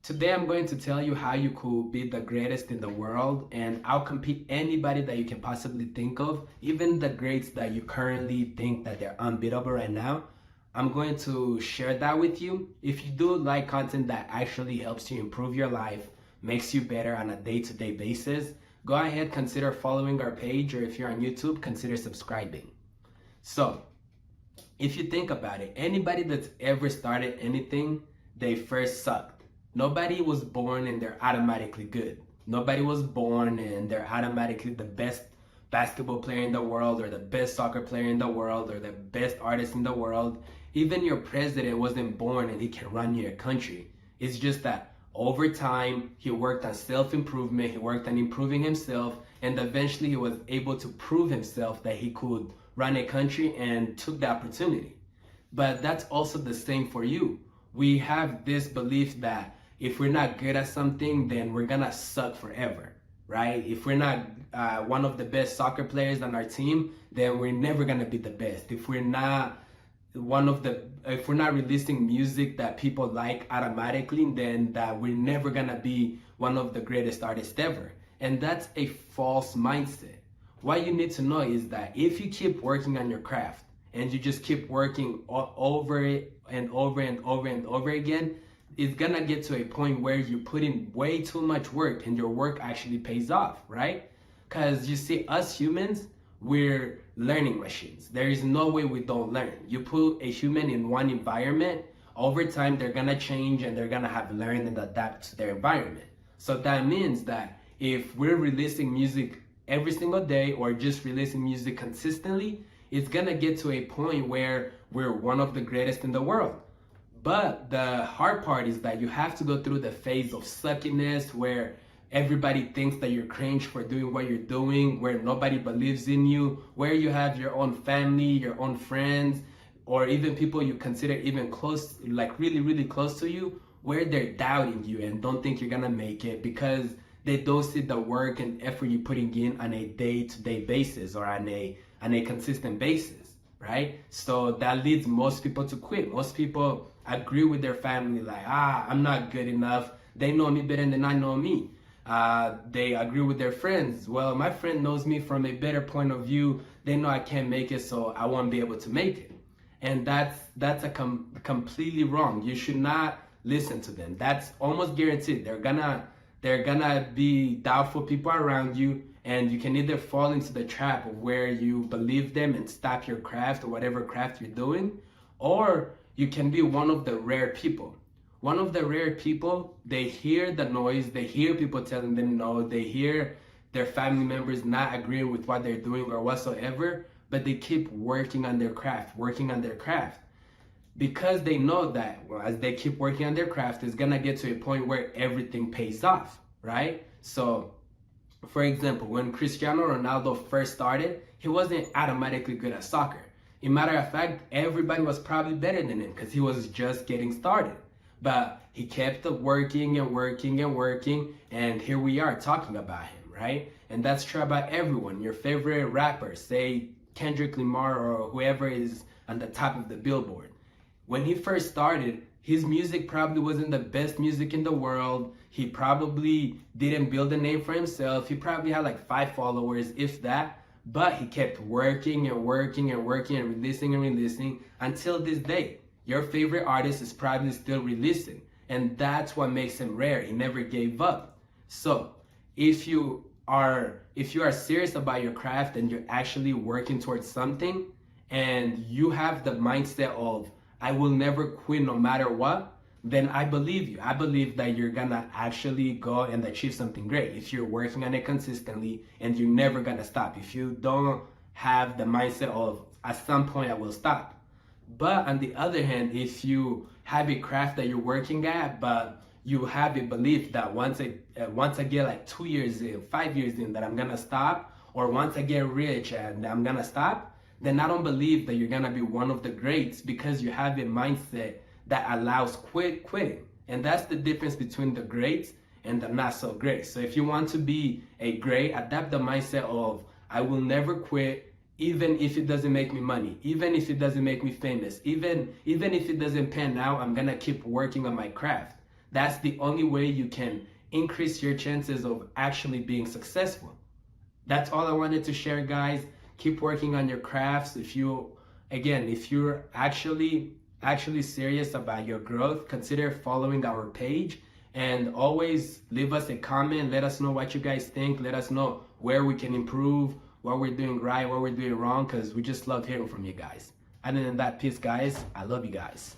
Today I'm going to tell you how you could be the greatest in the world, and I'll compete anybody that you can possibly think of, even the greats that you currently think that they're unbeatable right now. I'm going to share that with you. If you do like content that actually helps you improve your life, makes you better on a day-to-day basis, go ahead, consider following our page, or if you're on YouTube, consider subscribing. So, if you think about it, anybody that's ever started anything, they first sucked. Nobody was born and they're automatically good. Nobody was born and they're automatically the best basketball player in the world, or the best soccer player in the world, or the best artist in the world. Even your president wasn't born and he can run your country. It's just that over time, he worked on self-improvement, he worked on improving himself, and eventually he was able to prove himself that he could run a country and took the opportunity. But that's also the same for you. We have this belief that if we're not good at something, then we're gonna suck forever, right? If we're not one of the best soccer players on our team, then we're never gonna be the best. If we're not releasing music that people like automatically, then that we're never gonna be one of the greatest artists ever. And that's a false mindset. What you need to know is that if you keep working on your craft and you just keep working over it and over and over and over again, it's gonna get to a point where you put in way too much work and your work actually pays off, right? Because you see, us humans, we're learning machines. There is no way we don't learn. You put a human in one environment, over time they're gonna change and they're gonna have learned and adapt to their environment. So that means that if we're releasing music every single day or just releasing music consistently, it's gonna get to a point where we're one of the greatest in the world. But the hard part is that you have to go through the phase of suckiness where everybody thinks that you're cringe for doing what you're doing, where nobody believes in you, where you have your own family, your own friends, or even people you consider even close, like really, really close to you, where they're doubting you and don't think you're gonna make it because they don't see the work and effort you're putting in on a day-to-day basis or on a consistent basis, right? So that leads most people to quit. Most people agree with their family, like, I'm not good enough. They know me better than I know me. They agree with their friends. Well, my friend knows me from a better point of view. They know I can't make it, so I won't be able to make it. And that's completely wrong. You should not listen to them. That's almost guaranteed. They're gonna be doubtful people around you, and you can either fall into the trap of where you believe them and stop your craft or whatever craft you're doing, or you can be one of the rare people. One of the rare people, they hear the noise, they hear people telling them no, they hear their family members not agreeing with what they're doing or whatsoever, but they keep working on their craft, because they know that, well, as they keep working on their craft, it's gonna get to a point where everything pays off, right? So, for example, when Cristiano Ronaldo first started, he wasn't automatically good at soccer. As a matter of fact, everybody was probably better than him because he was just getting started. But he kept working and working and working, and here we are talking about him, right? And that's true about everyone. Your favorite rapper, say Kendrick Lamar or whoever is on the top of the Billboard. When he first started, his music probably wasn't the best music in the world. He probably didn't build a name for himself. He probably had like 5 followers, if that. But he kept working and working and working and releasing until this day. Your favorite artist is probably still releasing. And that's what makes him rare. He never gave up. So if you are serious about your craft and you're actually working towards something, and you have the mindset of, I will never quit no matter what, then I believe you. I believe that you're gonna actually go and achieve something great if you're working on it consistently and you're never gonna stop. If you don't have the mindset of, at some point I will stop. But on the other hand, if you have a craft that you're working at, but you have a belief that once I get like 2 years in, 5 years in, that I'm gonna stop, or once I get rich and I'm gonna stop, then I don't believe that you're gonna be one of the greats, because you have a mindset that allows quitting. And that's the difference between the greats and the not so great. So if you want to be a great, adapt the mindset of, I will never quit, even if it doesn't make me money, even if it doesn't make me famous, even if it doesn't pan out, I'm gonna keep working on my craft. That's the only way you can increase your chances of actually being successful. That's all I wanted to share, guys. Keep working on your crafts. If you're actually serious about your growth, consider following our page, and always leave us a comment. Let us know what you guys think. Let us know where we can improve, what we're doing right, what we're doing wrong, because we just love hearing from you guys. Other than that, peace, guys. I love you guys.